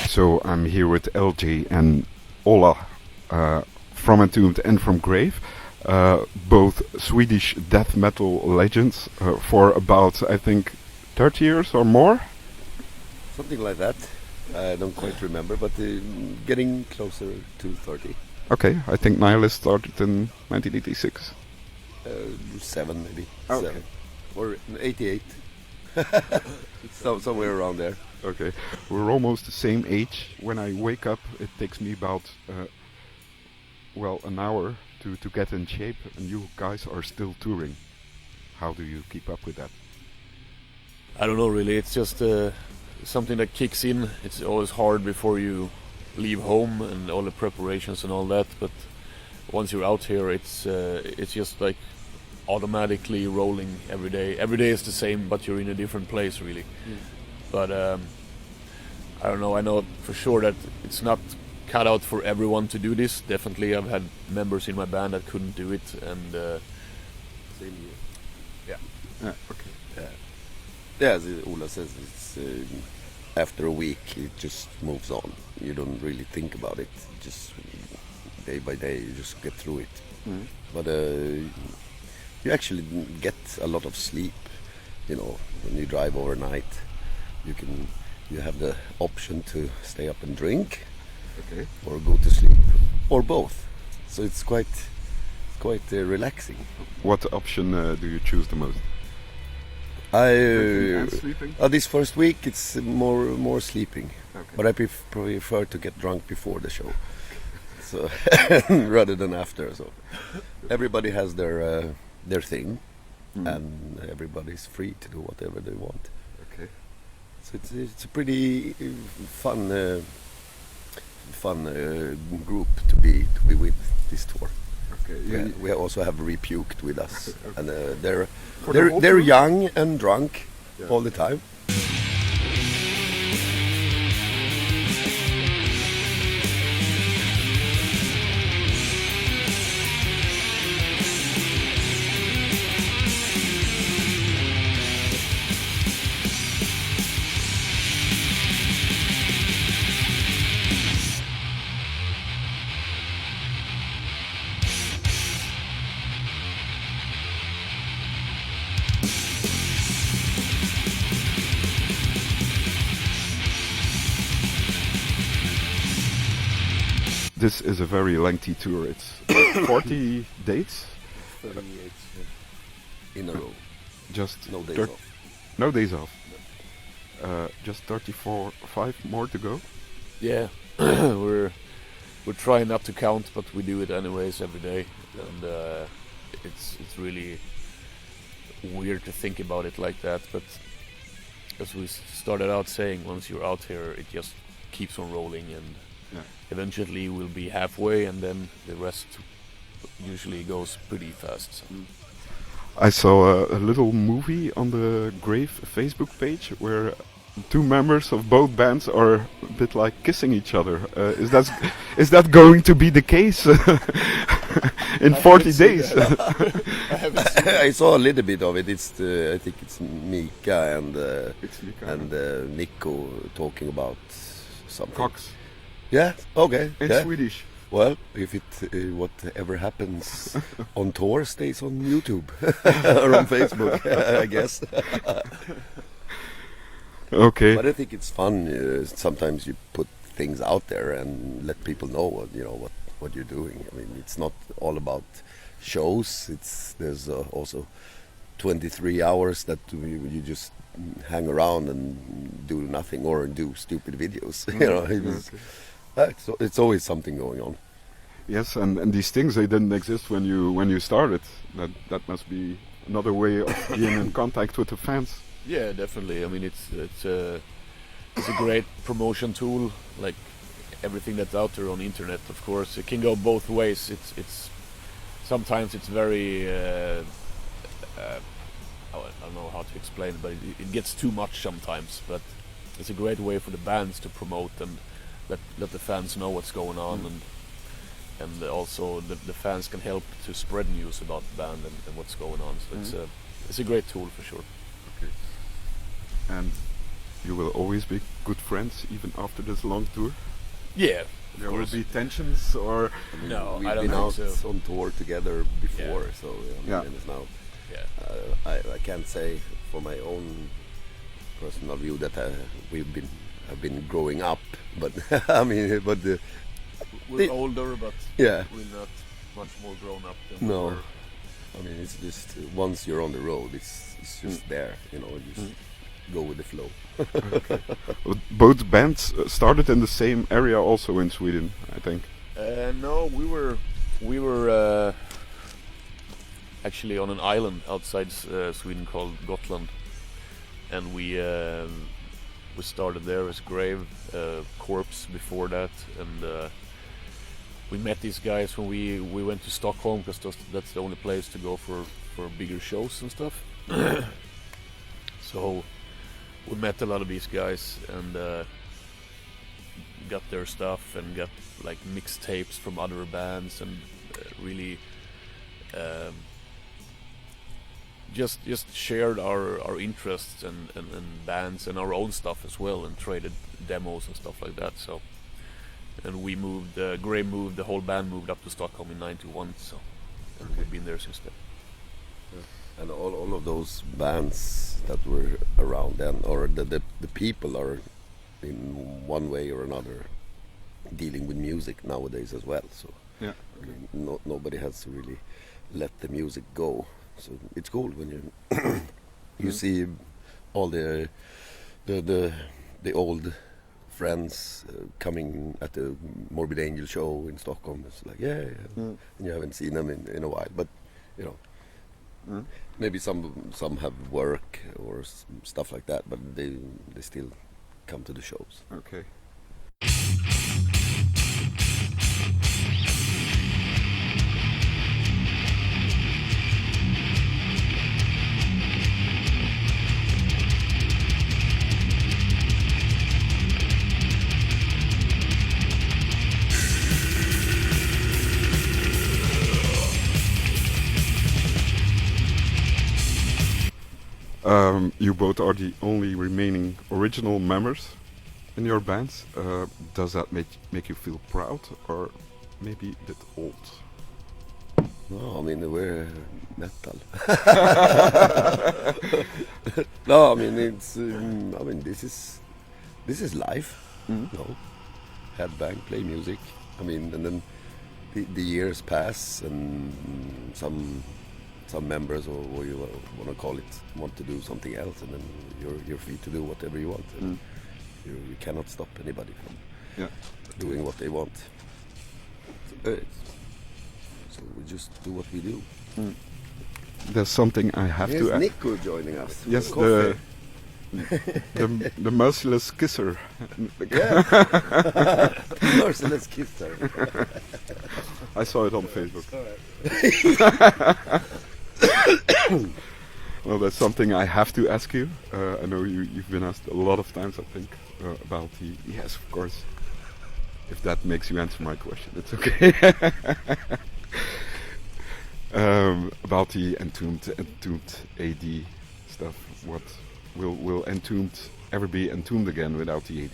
So I'm here with LJ and Ola from Entombed and from Grave, both Swedish death metal legends for about, I think, 30 years or more? Something like that. I don't quite remember, but getting closer to 30. Okay, I think Nihilist started in 1986. 7 maybe. Okay. 7. Or 88. Somewhere around there. Okay, we're almost the same age. When I wake up, it takes me about, an hour to get in shape, and you guys are still touring. How do you keep up with that? I don't know really, it's just something that kicks in. It's always hard before you leave home and all the preparations and all that, but once you're out here it's just like automatically rolling every day. Every day is the same, but you're in a different place really. But I don't know, I know for sure that it's not cut out for everyone to do this. Definitely I've had members in my band that couldn't do it, and Same here. Okay. Yeah, as Ola says, it's after a week it just moves on. You don't really think about it. Just day by day you just get through it. But you actually get a lot of sleep. You know, when you drive overnight, you have the option to stay up and drink, or go to sleep, or both. So it's quite relaxing. What option do you choose the most? I And sleeping? this first week it's more sleeping, Okay. but I prefer to get drunk before the show, so rather than after. So everybody has their thing, and everybody's free to do whatever they want. Okay. So it's a pretty fun group to be with this tour. Okay. Yeah, we also have Repuked with us, and For the whole they're tour? young and drunk Yeah. all the time. This is a very lengthy tour. It's 40 dates. 38 in a row. Just No days thir- off. No days off. Just 5 more to go. yeah. we're trying not to count, but we do it anyways every day, and it's really weird to think about it like that, but as we started out saying, once you're out here it just keeps on rolling, and eventually we'll be halfway, and then the rest usually goes pretty fast. So. I saw a little movie on the Grave Facebook page where two members of both bands are a bit like kissing each other. Is that going to be the case in 40 days? I saw a little bit of it. I think it's Mika and It's Mika. and Nico talking about something. Cox Yeah. Okay. in yeah. Swedish. Well, if whatever happens on tour stays on YouTube or on Facebook, I guess. Okay. But I think it's fun. Sometimes you put things out there and let people know what you're doing. I mean, it's not all about shows. There's also 23 hours that you just hang around and do nothing or do stupid videos. It's always something going on. Yes, and these things, they didn't exist when you started. That must be another way of being in contact with the fans. Yeah, definitely. I mean, it's a great promotion tool, like everything that's out there on the internet. Of course, it can go both ways. It's sometimes it's very I don't know how to explain it, but it gets too much sometimes. But it's a great way for the bands to promote and let the fans know what's going on, and also the fans can help to spread news about the band and what's going on. So it's a great tool for sure. Okay. And you will always be good friends even after this long tour? Yeah, There of will course. be tensions, or I mean, No, we've I don't been think out so. on tour together before, Yeah. so I mean, Yeah. and it's now. Yeah. I can't say for my own personal view that have been growing up, but I mean, but We're older, but yeah, we're not much more grown up than we no. were. I mean, it's just once you're on the road, it's just there, you know. You just go with the flow. both bands started in the same area, also in Sweden, I think. No, we were actually on an island outside Sweden called Gotland, and we started there as Grave, Corpse before that, and we met these guys when we went to Stockholm, because that's the only place to go for bigger shows and stuff. So we met a lot of these guys and got their stuff and got like mixtapes from other bands, and really just shared our interests and bands and our own stuff as well, and traded demos and stuff like that. So, and we moved, Gray moved, the whole band moved up to Stockholm in '91, so, and we've been there since then. And all of those bands that were around then, or the people are in one way or another dealing with music nowadays as well. So Yeah. I mean, nobody has to really let the music go. So it's cool when you you see all the old friends coming at the Morbid Angel show in Stockholm. It's like yeah. And you haven't seen them in a while, but you know. Maybe some have work or stuff like that, but they still come to the shows. Okay. You both are the only remaining original members in your bands. Does that make you feel proud, or maybe a bit old? No, I mean we're metal. No, I mean it's. I mean this is life. You know, headbang, play music. I mean, and then the years pass, and some members, or what you want to call it, want to do something else, and then you're free to do whatever you want. And you cannot stop anybody from doing what they want. So we just do what we do. There's something I have Here's to add. Nico joining us. Yes, Coffee. the merciless kisser. Yeah. Merciless kisser. I saw it on Facebook. Well, that's something I have to ask you. I know you've been asked a lot of times, I think, about the... Yes, of course. If that makes you answer my question, it's okay. About the Entombed AD stuff. What will Entombed ever be Entombed again without the AD?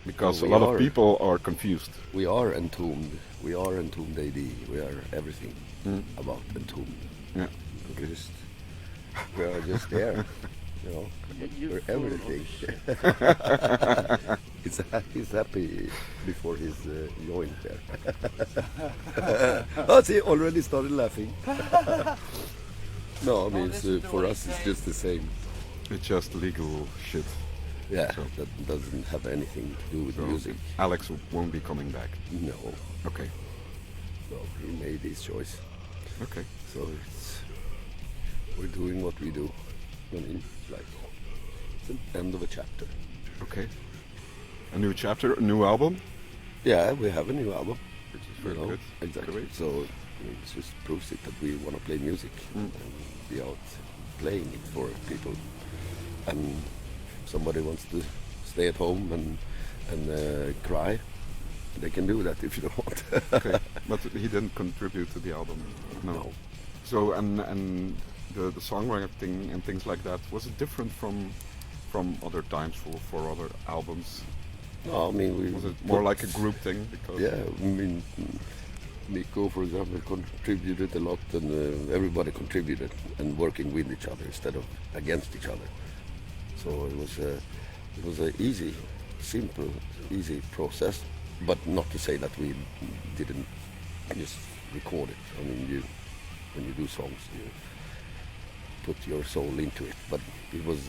Because a lot of people are confused. We are Entombed. We are Entombed AD. We are everything about Entombed. Yeah. We are just there. You know, we're everything. He's happy before he's joined there. Oh, see, already started laughing. No, I mean, for us, it's just the same. It's just legal shit. Yeah, So- that doesn't have anything to do with So music. Alex won't be coming back. No, Okay. no, he made his choice. Okay. So we're doing what we do. I mean, it's an end of a chapter. Okay. A new chapter, a new album. Yeah, we have a new album. Which is very good. Exactly. Great. So it just proves it that we want to play music and be out playing it for people. And if somebody wants to stay at home and cry, they can do that if you don't want. Okay. But he didn't contribute to the album. No. So and the songwriting and things like that, was it different from from other times for other albums? No, I mean, Was it more like a group thing? Because Yeah, I mean, Nico, for example, contributed a lot, and everybody contributed and working with each other instead of against each other. So it was a easy, simple, easy process. But not to say that we didn't just record it. I mean, when you do songs, you put your soul into it. But it was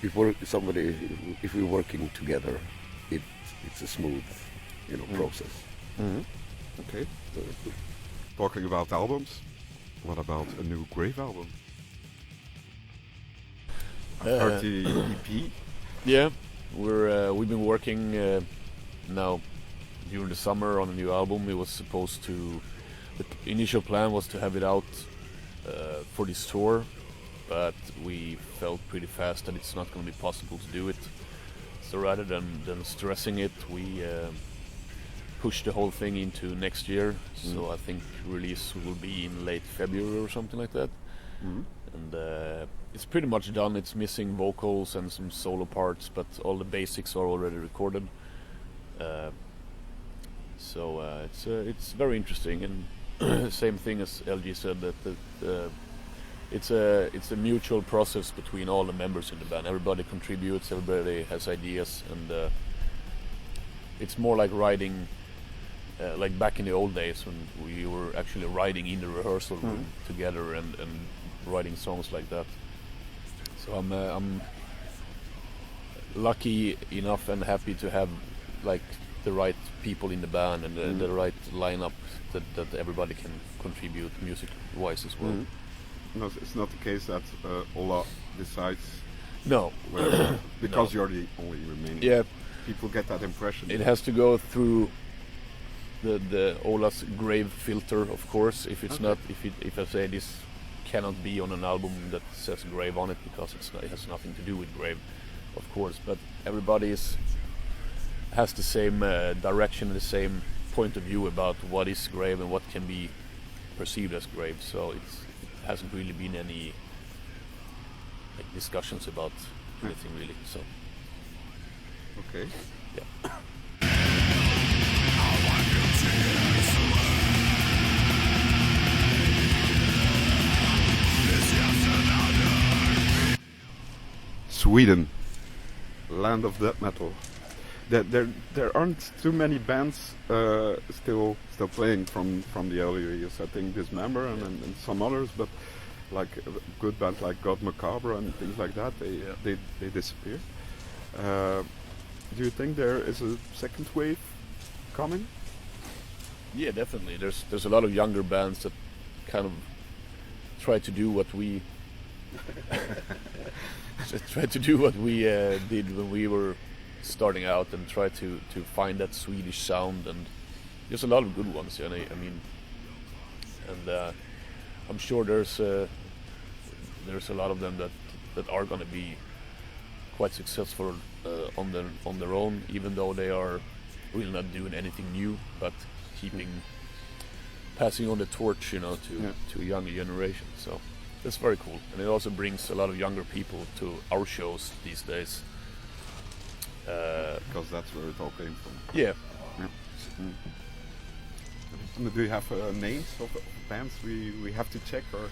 if we're working together, it's a smooth, process. Mm-hmm. Okay. Talking about albums, what about a new Grave album? I've heard the EP. Yeah, we've been working now during the summer on a new album. It was supposed to. The initial plan was to have it out for this tour, but we felt pretty fast that it's not going to be possible to do it. So rather than stressing it, we pushed the whole thing into next year. So I think release will be in late February or something like that. And it's pretty much done. It's missing vocals and some solo parts, but all the basics are already recorded. So it's very interesting, and same thing as LG said, that it's a mutual process between all the members in the band. Everybody contributes, everybody has ideas, and it's more like writing, like back in the old days when we were actually writing in the rehearsal room together and writing songs like that. So I'm lucky enough and happy to have like the right people in the band and the right lineup that everybody can contribute music-wise as well. No, it's not the case that Ola decides. No, because No. you're the only remaining. Yeah, People get that impression. it has to go through the Ola's grave filter, of course. If it's not, if I say this cannot be on an album that says grave on it, because it has nothing to do with grave, of course. But everybody has the same direction, the same point of view about what is grave and what can be perceived as grave. So it hasn't really been any discussions about anything really. So Okay. yeah. Sweden, land of death metal. There aren't too many bands still playing from the earlier years. I think Dismember and some others, but like a good band like God Macabre and things like that, they disappear. Do you think there is a second wave coming? Yeah, definitely. There's a lot of younger bands that kind of try to do what we did when we were starting out, and try to find that Swedish sound. And there's a lot of good ones. I mean, and I'm sure there's a lot of them that are going to be quite successful on their own, even though they are really not doing anything new, but passing on the torch, to a younger generation. So that's very cool, and it also brings a lot of younger people to our shows these days. Because that's where it all came from. Yeah. Do you have names of bands we have to check, or?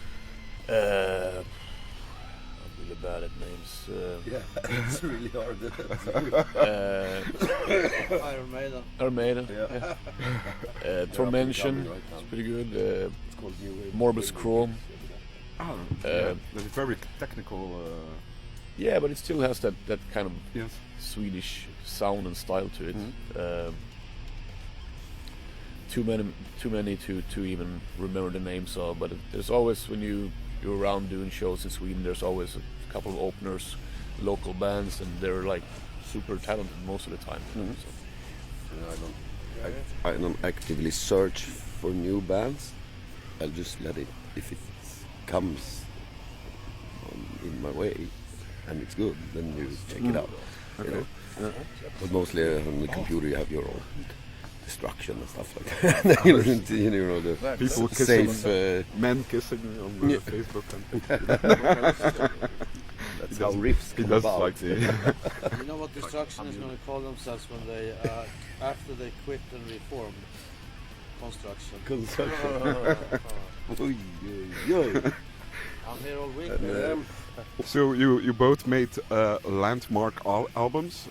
I'm really bad at names. Yeah, it's really hard. Iron Maiden. Yeah. Tormention. It's pretty good. It's called New Wave. Morbus Chrome. That's very technical. Yeah, but it still has that kind of Yes. Swedish sound and style to it. Too many to even remember the names of. But there's always, when you're around doing shows in Sweden, there's always a couple of openers, local bands, and they're like super talented most of the time. So. I don't actively search for new bands. I'll just let it, if it comes in my way and it's good, then you check it out. Okay. But mostly on the computer you have your own destruction and stuff like that. The People kissing, safe. men kissing on Facebook and things. That's how riffs He come does about. like the. You know what Destruction is going to call themselves when they, after they quit and reform? Construction. Oy, oy, oy. I'm here all week. So you both made landmark albums.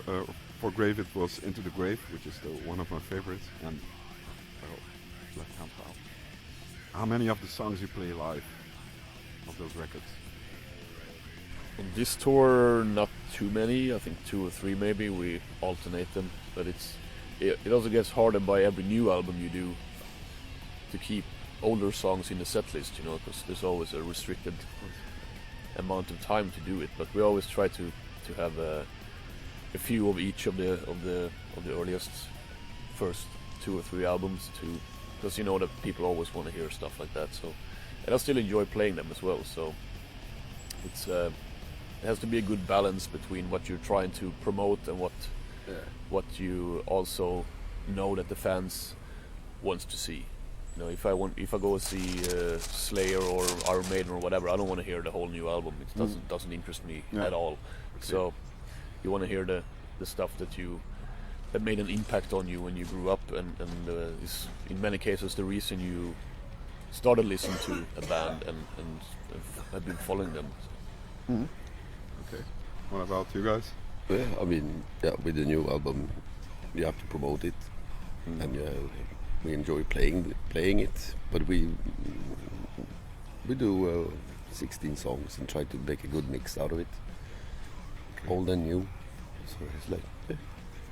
For Grave it was Into the Grave, which is one of my favorites, and Left Hand Pal. How many of the songs you play live of those records? On this tour, not too many. I think 2 or 3 maybe. We alternate them, but it also gets harder by every new album you do to keep older songs in the set list, you know, because there's always a restricted amount of time to do it. But we always try to have a few of each of the earliest first 2 or 3 albums, because you know that people always want to hear stuff like that. So, and I still enjoy playing them as well. So it's it has to be a good balance between what you're trying to promote and what you also know that the fans wants to see. You know, if I go and see Slayer or Iron Maiden or whatever, I don't want to hear the whole new album. It doesn't interest me at all. Okay. So you want to hear the stuff that made an impact on you when you grew up, and is in many cases the reason you started listening to a band and have been following them. Okay. What about you guys? Yeah, I mean, with the new album, you have to promote it, and we enjoy playing it. But we do 16 songs and try to make a good mix out of it, old and new. So it's like.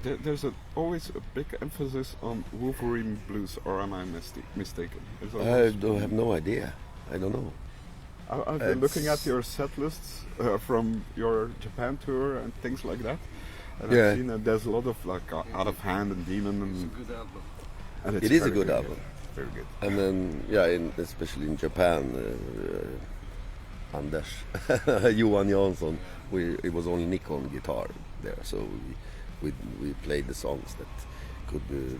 There's always a big emphasis on Wolverine blues, or am I mistaken? I have no idea. I don't know. I've been looking at your set lists from your Japan tour and things like that, and I've seen that there's a lot of like Out of Hand and Demon. And It's a good album. And it is a good album. Very good. And then especially in Japan, Anders, Johan Jansson, it was only Nick on guitar there, so we played the songs that could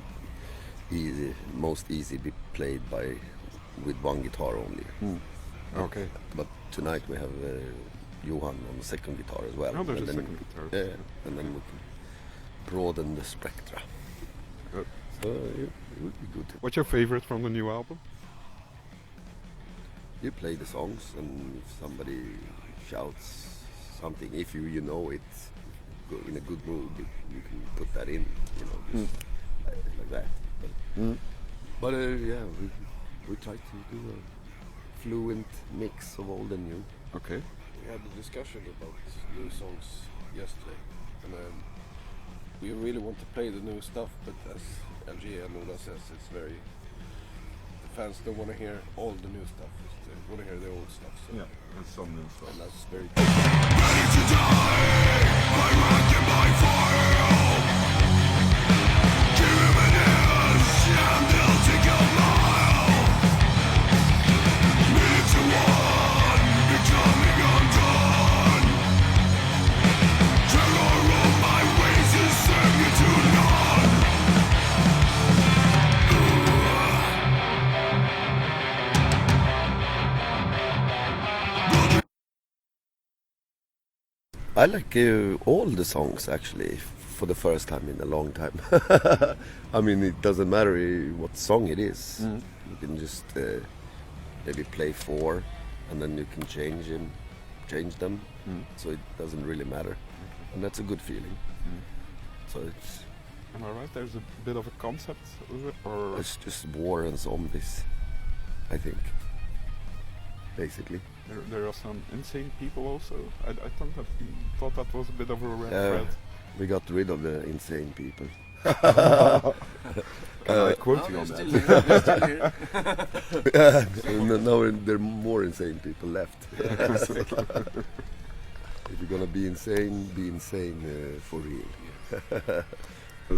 most easy be played with one guitar only. Okay. But tonight we have Johan on the second guitar as well. Oh, there's a second guitar. Yeah, and then we can broaden the spectra. Good. So it would be good. What's your favorite from the new album? You play the songs, and if somebody shouts something, if you know it, in a good mood, you can put that in, you know, just like that. But we try to do a fluent mix of old and new. Okay. We had a discussion about new songs yesterday, and we really want to play the new stuff, but as LG and Ola says, it's very, the fans don't want to hear all the new stuff, they want to hear the old stuff. So. Yeah, and some new stuff. And that's very I like all the songs actually, for the first time in a long time. I mean, it doesn't matter what song it is. You can just maybe play 4, and then you can change them. So it doesn't really matter, and that's a good feeling. So it's. Am I right? There's a bit of a concept with it, or It's just war and zombies, I think. Basically. there are some insane people also. I thought that was a bit of a red thread. We got rid of the insane people. Can I quote you on that? So now there are more insane people left. So, if you're gonna be insane for real.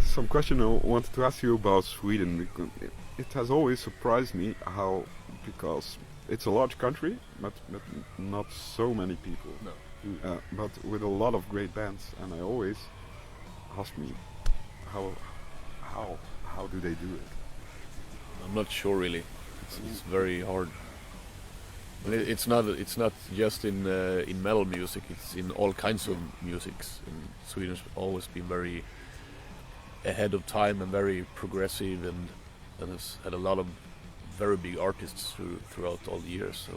Some question I wanted to ask you about Sweden. Because it has always surprised me how, because it's a large country, but not so many people. No. But with a lot of great bands, and I always ask me how do they do it? I'm not sure really. It's very hard. And it's not just in metal music. It's in all kinds of musics. And Sweden's always been very ahead of time and very progressive, and has had a lot of very big artists throughout all the years. So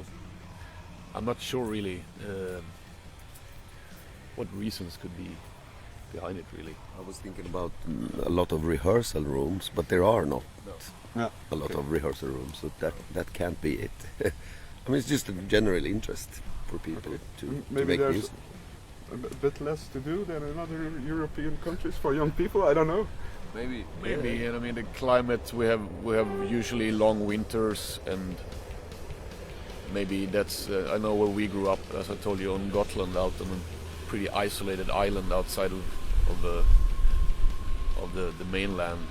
I'm not sure really what reasons could be behind it. Really, I was thinking about a lot of rehearsal rooms, but there are not Yeah. a lot of rehearsal rooms, so that can't be it. I mean, it's just a general interest for people to Maybe make there's music. a bit less to do than in other European countries for young people. I don't know. maybe. And I mean the climate. We have usually long winters, and maybe that's. I know where we grew up, as I told you, on Gotland, out on a pretty isolated island outside of the mainland.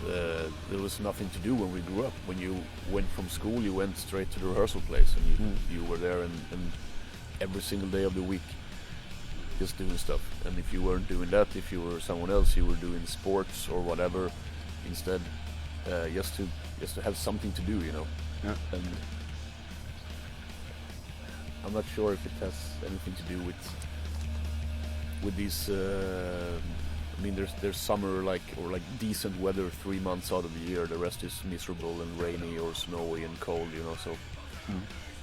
There was nothing to do when we grew up. When you went from school, you went straight to the rehearsal place, and you were there and every single day of the week just doing stuff. And if you weren't doing that, if you were someone else, you were doing sports or whatever instead, just to have something to do, you know. Yeah. And I'm not sure if it has anything to do with these. I mean, there's summer or decent weather 3 months out of the year. The rest is miserable and rainy or snowy and cold, you know. So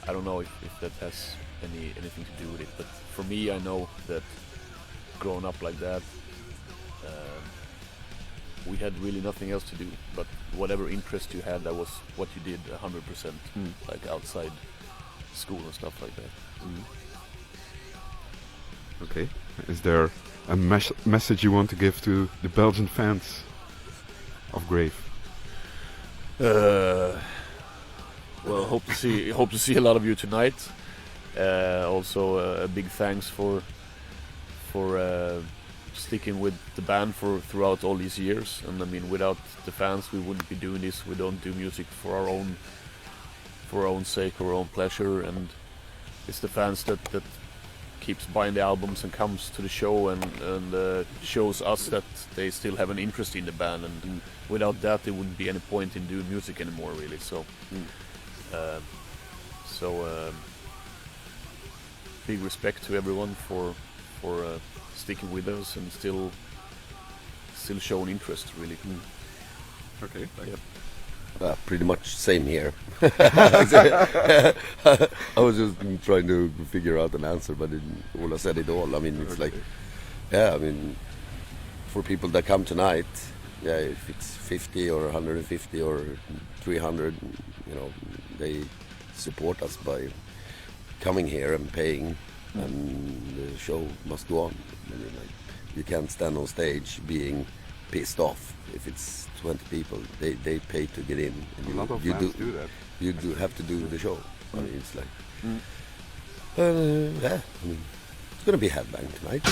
I don't know if that has anything to do with it. But for me, I know that growing up like that, we had really nothing else to do. But whatever interest you had, that was what you did 100%, like outside school and stuff like that. Okay. Is there a message you want to give to the Belgian fans of Grave? Well, hope to see a lot of you tonight. Also, a big thanks for sticking with the band throughout all these years. And I mean, without the fans, we wouldn't be doing this. We don't do music for our own sake or our own pleasure. And it's the fans that keeps buying the albums and comes to the show and shows us that they still have an interest in the band. And without that, there wouldn't be any point in doing music anymore, really. So. Big respect to everyone for sticking with us and still showing interest, really. Okay. Yeah. Pretty much same here. I was just trying to figure out an answer, but Ola said it all. I mean, it's like, I mean, for people that come tonight, if it's 50 or 150 or 300, you know, they support us by coming here and paying, and the show must go on. I mean, like, you can't stand on stage being pissed off if it's 20 people. They pay to get in. And A lot of fans do that. You do have to do the show. I mean, it's like, I mean, it's gonna be headbang tonight.